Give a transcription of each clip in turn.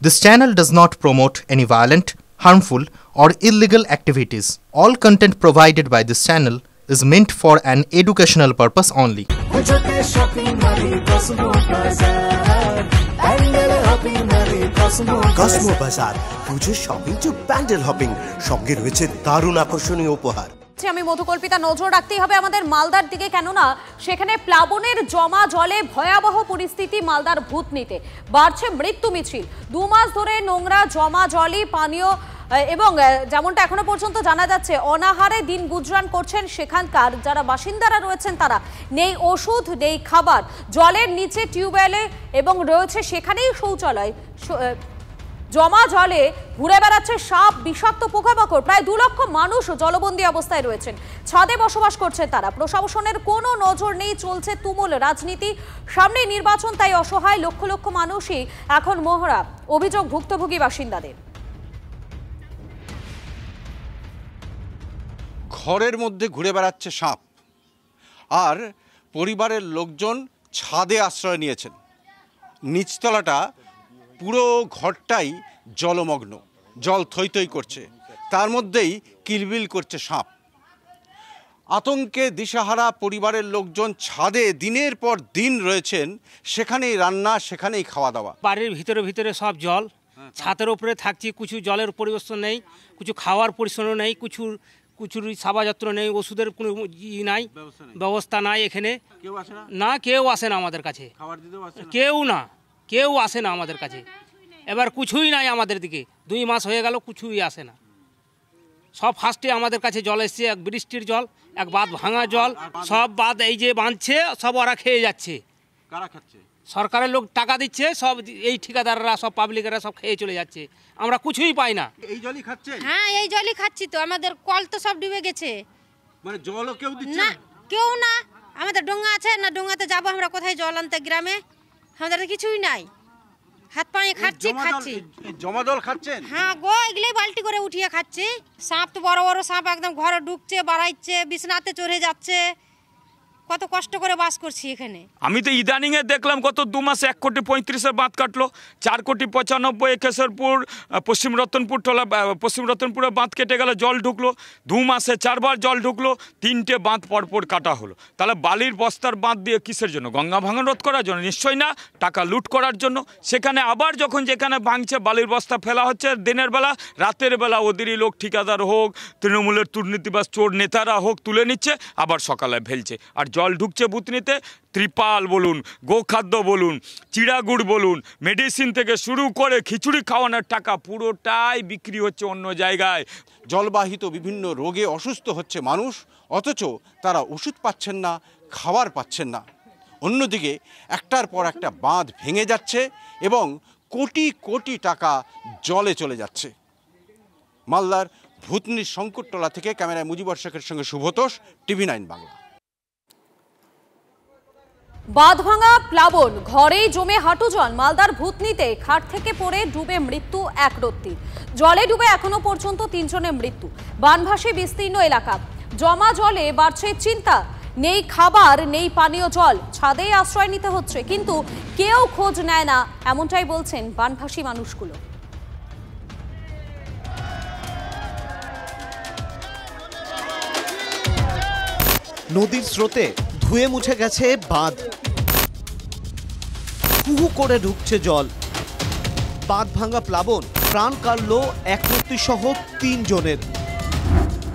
This channel does not promote any violent, harmful, or illegal activities. All content provided by this channel is meant for an educational purpose only. Cosmo বাজার পুজোর shopping two pandal hopping সঙ্গে রয়েছে দারুণ আকর্ষণীয় উপহার। আমি মধুকল্পিতা নজর রাখতেই হবে আমাদের মালদার দিকে, কেননা সেখানে প্লাবনের জমা জলে ভয়াবহ পরিস্থিতি মালদার ভূতনিতে। বাড়ছে মৃত্যু মিছিল। 2 মাস ধরে নোংরা জমা জলই পানীয় এবং যেমনটা এখনো পর্যন্ত জানা যাচ্ছে অনাহারে দিন গুজরান করছেন সেখানকার যারা বাসিন্দারা রয়েছেন। তারা নেই ওষুধ, নেই খাবার, জলের নিচে টিউবওয়েলে এবং রয়েছে সেখানেই শৌচালয়। জমা জলে ঘুরে বেড়াচ্ছে সাপ, বিষাক্ত পোকামাকড়। প্রায় 2 লক্ষ মানুষ জলবন্দী অবস্থায় রয়েছেন, ছাদে বসবাস করছেন তারা। প্রশাসনের কোনো নজর নেই, চলছে তুমুল রাজনীতি। সামনে নির্বাচন, তাই অসহায় লক্ষ লক্ষ মানুষই এখন মহড়া। অভিযোগ ভুক্তভোগী বাসিন্দাদের। ঘরের মধ্যে ঘুরে বেড়াচ্ছে সাপ, আর পরিবারের লোকজন ছাদে আশ্রয় নিয়েছেন। নিচতলাটা পুরো ঘরটাই জলমগ্ন, জল থই থই করছে, তার মধ্যেই কিলবিল করছে সাপ। আতঙ্কে দিশাহারা পরিবারের লোকজন ছাদে দিনের পর দিন রয়েছেন, সেখানেই রান্না, সেখানেই খাওয়া দাওয়া। বাড়ির ভিতরে ভিতরে সব জল, ছাদের উপরে থাকছি, কিছু জলের পরিবেশন নেই, কিছু খাওয়ার পরিবেশনও নেই, কিছুর সাবাযত্র নেই, ওষুধের কোনো নাই, ব্যবস্থা নাই এখানে। না, কেউ আসে না আমাদের কাছে, কেউ আসে না আমাদের কাছে। এবার কিছুই নাই আমাদের দিকে, 2 মাস হয়ে গেল, কিছুই আসে না। সব ফার্স্টে আমাদের কাছে জল এসছে, এক বৃষ্টির জল, এক বাঁধ ভাঙা জল। সব বাঁধ এই যে বাঁধছে সব ওরা খেয়ে যাচ্ছে। কারা খাচ্ছে? সরকারের লোক টাকা দিচ্ছে, সব এই ঠিকাদাররা, সব পাবলিকেরা সব খেয়ে চলে যাচ্ছে। আমরা কিছুই পাই না। এই জলই খাচ্ছে? হ্যাঁ, এই জলই খাচ্ছি তো। আমাদের কল তো সব ডুবে গেছে। মানে জলও কেউ দিচ্ছে না? কেউ না। আমাদের ডোঙ্গা আছে না, ডোঙ্গাতে যাবো আমরা কোথায় জল আনতে গ্রামে? আমাদের কিছুই নাই, হাত পায়ে খাচ্ছি। জমা জল খাচ্ছেন? হ্যাঁ গো, এগুলোই বালতি করে উঠিয়ে খাচ্ছি। সাপ তো বড় বড় সাপ একদম ঘরে ঢুকছে, বাড়াইছে, বিছনাতে চড়ে যাচ্ছে। কত কষ্ট করে বাস করছি এখানে। আমি তো ইদানিং এ দেখলাম গত 2 মাসে 1,35,000 বাঁধ কাটলো, 4,95,000 কেশরপুর পশ্চিম রতনপুরে বাঁধ কেটে গেল, জল ঢুকলো। 2 মাসে 4 বার জল ঢুকলো, 3টে বাঁধ পরপর কাটা হলো। তাহলে বালির বস্তার বাঁধ দিয়ে কিসের জন্য? গঙ্গা ভাঙন রোধ করার জন্য? নিশ্চয়ই না, টাকা লুট করার জন্য। সেখানে আবার যখন যেখানে ভাঙছে বালির বস্তা ফেলা হচ্ছে দিনের বেলা, রাতের বেলা ওদেরই লোক, ঠিকাদার হোক, তৃণমূলের দুর্নীতিবাজ চোর নেতারা হোক, তুলে নিচ্ছে, আবার সকালে ফেলছে। আর জল ঢুকছে বুতনিতে, ত্রিপাল বলুন, গোখাদ্য বলুন, চিড়াগুড় বলুন, মেডিসিন থেকে শুরু করে খিচুড়ি খাওয়ানোর টাকা পুরোটাই বিক্রি হচ্ছে অন্য জায়গায়। জলবাহিত বিভিন্ন রোগে অসুস্থ হচ্ছে মানুষ, অথচ তারা ওষুধ পাচ্ছেন না, খাবার পাচ্ছেন না। অন্যদিকে একটার পর একটা বাঁধ ভেঙে যাচ্ছে এবং কোটি কোটি টাকা জলে চলে যাচ্ছে। মালদার ভূতনির শঙ্করতলা থেকে ক্যামেরায় মুজিবর শেখের সঙ্গে শুভতোষ, TV9 বাংলা। বাঁধ ভাঙা প্লাবন, ঘরেই জমে হাঁটু জল। মালদার ভূতনিতে খাট থেকে পড়ে ডুবে মৃত্যু এক রত্তির। জলে ডুবে এখনো পর্যন্ত 3 জনের মৃত্যু। বানভাসী বিস্তীর্ণ এলাকা, জমা জলে বাড়ছে চিন্তা। নেই খাবার, নেই পানীয় জল, ছাদেই আশ্রয় নিতে হচ্ছে, কিন্তু কেউ খোঁজ নেয় না, এমনটাই বলছেন বানভাসী মানুষগুলো। নদীর স্রোতে ধুয়ে মুছে গেছে বাঁধ, হুহু করে ঢুকছে জল। বাঁধ ভাঙা প্লাবন প্রাণ কাড়ল 1 ব্যক্তি সহ 3 জনের।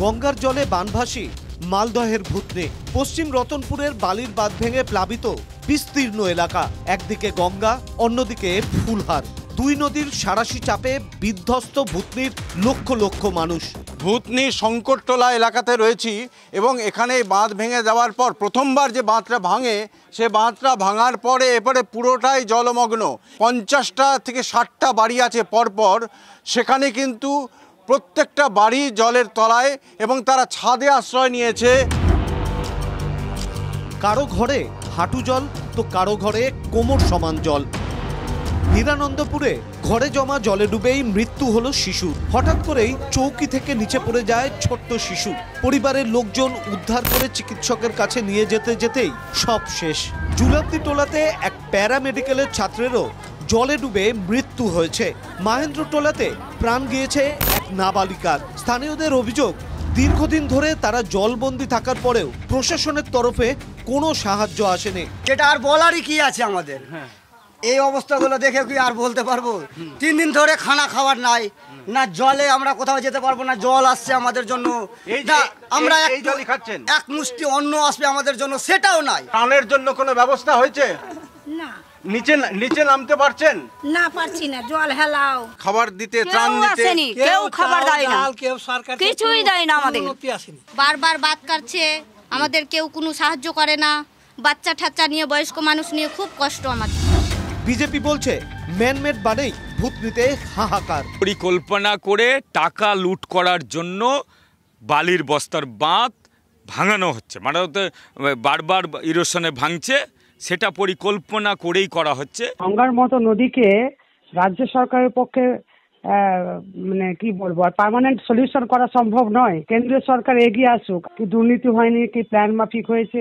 গঙ্গার জলে বানভাসী মালদহের ভূতনি। পশ্চিম রতনপুরের বালির বাঁধ ভেঙে প্লাবিত বিস্তীর্ণ এলাকা। একদিকে গঙ্গা, অন্যদিকে ফুলহার। 2 নদীর সারাশি চাপে বিধ্বস্ত ভূতনির লক্ষ লক্ষ মানুষ। ভূতনির শঙ্করতলা এলাকাতে রয়েছি এবং এখানে বাঁধ ভেঙে যাওয়ার পর প্রথমবার যে বাঁধটা ভাঙে, সে বাঁধটা ভাঙার পরে এবারে পুরোটাই জলমগ্ন। 50টা থেকে 60টা বাড়ি আছে পরপর, সেখানে কিন্তু প্রত্যেকটা বাড়ি জলের তলায় এবং তারা ছাদে আশ্রয় নিয়েছে। কারো ঘরে হাঁটু জল তো কারো ঘরে কোমর সমান জল। হিরানন্দপুরে ঘরে জমা জলে ডুবেই মৃত্যু হলো শিশুর। হঠাৎ করেই চৌকি থেকে নিচে পড়ে যায় ছোট্ট শিশু। পরিবারের লোকজন উদ্ধার করে চিকিৎসকের কাছে নিয়ে যেতেই সব শেষ। জুলাবদি টোলাতে এক প্যারামেডিকেলের ছাত্রেরও জলে ডুবে মৃত্যু হয়েছে। মাহেন্দ্রটোলাতে প্রাণ গিয়েছে এক নাবালিকার। স্থানীয়দের অভিযোগ, দীর্ঘদিন ধরে তারা জলবন্দী থাকার পরেও প্রশাসনের তরফে কোনো সাহায্য আসেনি। যেটা আর বলারই কি আছে আমাদের, এই অবস্থাগুলো দেখে কি আর বলতে পারবো? 3 দিন ধরে খানা খাওয়ার নাই, না জলে আমরা কোথাও যেতে পারবো না, জল আসছে আমাদের জন্য, আমরা এক মুষ্টি অন্ন আসবে আমাদের জন্য, সেটাও নাই। ত্রাণের জন্য কোনো ব্যবস্থা হয়েছে না, নিচে নামতে পারছেন? না পারছি না, জল হেলাও। খাবার দিতে, ত্রাণ দিতে কেউ খাবার দেয় না, কিছুই দেয় না আমাদের। বারবার বাদ কাটছে, আমাদের কেউ কোনো সাহায্য করে না। বাচ্চা ঠাচ্চা নিয়ে, বয়স্ক মানুষ নিয়ে খুব কষ্ট আমাদের। বিজেপি বলছে ম্যানমেড বানেই ভূতনিতে হাহাকার। পরিকল্পনা করে টাকা লুট করার জন্য বালির বস্তার বাঁধ ভাঙানো হচ্ছে, মানে বারবার ইরোশনে ভাঙছে, সেটা পরিকল্পনা করেই করা হচ্ছে। গঙ্গার মতো নদীকে রাজ্য সরকারের পক্ষে মানে কি বলবো, আর পার্মানেন্ট সলিউশন করা সম্ভব নয়। কেন্দ্রীয় সরকার এগিয়ে আসুক, কি দুর্নীতি হয়নি, কি প্ল্যান মাফিক হয়েছে,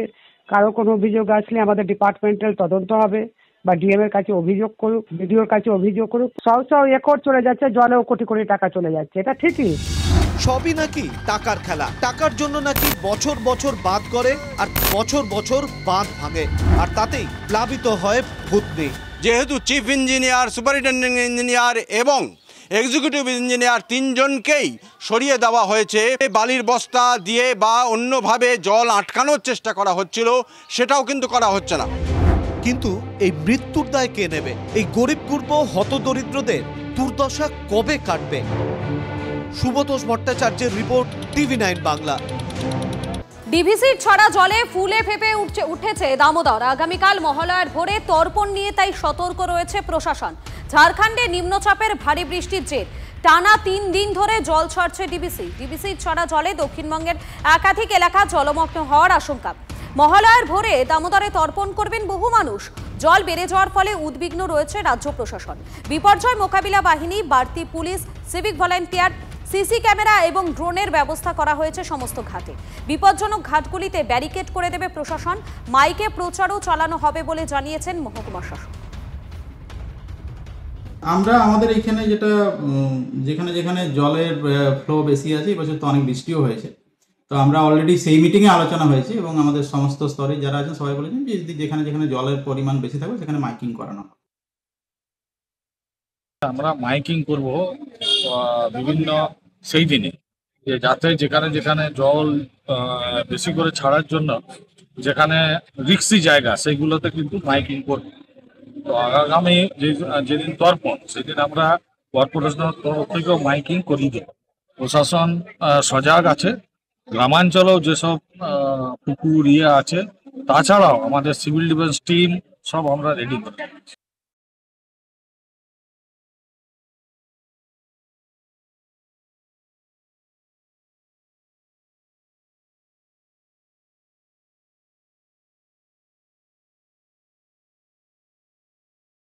কারো কোনো অভিযোগ আসলে আমাদের ডিপার্টমেন্টাল তদন্ত হবে, বা ডিএম এর কাছে অভিযোগ করুক, বিডিওর কাছে অভিযোগ করুক। সব একর চলে যাচ্ছে, জলেও কোটি কোটি টাকা চলে যাচ্ছে, এটা ঠিকই। সবই নাকি টাকার খেলা। টাকার জন্য নাকি বছর বছর বাঁধ করে আর বছর বছর বাঁধ ভাঙে, আর তাতেই প্লাবিত হয় ভূতনি। যেহেতু চিফ ইঞ্জিনিয়ার, সুপারিনটেন্ডেন্ট ইঞ্জিনিয়ার এবং এক্সিকিউটিভ ইঞ্জিনিয়ার 3 জনকেই সরিয়ে দেওয়া হয়েছে, বালির বস্তা দিয়ে বা অন্যভাবে জল আটকানোর চেষ্টা করা হচ্ছিল, সেটাও কিন্তু করা হচ্ছে না। কিন্তু এই মৃত্যুর দায় কে নেবে? এই গরিব গুরব হতদরিদ্রদের দুর্দশা কবে কাটবে? সুব্রতোষ ভট্টাচার্যের রিপোর্ট, TV9 বাংলা। ডিভিসির ছড়া জলে ফুলে ফেপে উঠেছে দামোদর। আগামীকাল মহালয়ার ভোরে তর্পণ নিয়ে তাই সতর্ক রয়েছে প্রশাসন। ঝাড়খণ্ডে নিম্নচাপের ভারী বৃষ্টির জের টানা 3 দিন ধরে জল ছাড়ছে ডিভিসির ছড়া জলে দক্ষিণবঙ্গের একাধিক এলাকা জলমগ্ন হওয়ার আশঙ্কা। মহালয়ার ভোরে দামোদরে তর্পণ করবেন বহু মানুষ। জল বেড়ে যাওয়ার ফলে উদ্বিগ্ন রয়েছে রাজ্য প্রশাসন। বিপর্যয় মোকাবিলা বাহিনী, বাড়তি police, civic volunteer, CC camera এবং ড্রোনের ব্যবস্থা করা হয়েছে সমস্ত ঘাটে। বিপজ্জনক ঘাটগুলিতে ব্যারিকেড করে দেবে প্রশাসন। মাইকে প্রচারও চালানো হবে বলে জানিয়েছেন মহকুমা শাসক। আমরা আমাদের এখানে যেখানে যেখানে জলের ফ্লো বেশি আছে, এবছর তো অনেক বৃষ্টিও হয়েছে, তো আমরা অলরেডি সেই মিটিংয়ে আলোচনা হয়েছে এবং আমাদের সমস্ত স্তরে যারা আছেন সবাই বলেছেন যে যেখানে যেখানে জলের পরিমাণ বেশি থাকবে সেখানে মাইকিং করানো হবে। আমরা মাইকিং করব বিভিন্ন সেই দিনে, যে যাতে যেখানে যেখানে জল বেশি করে ছাড়ার জন্য যেখানে রিক্সি জায়গা সেইগুলোতে কিন্তু মাইকিং করব। তো আগামী যেদিন তর্পণ সেদিন আমরা কর্পোরেশনের তরফ থেকেও মাইকিং করিয়ে দেব। প্রশাসন সজাগ আছে, গ্রামাঞ্চলেও যেসব পুকুর আছে, তাছাড়াও আমাদের সিভিল ডিফেন্স টিম সব আমরা রেডি করি।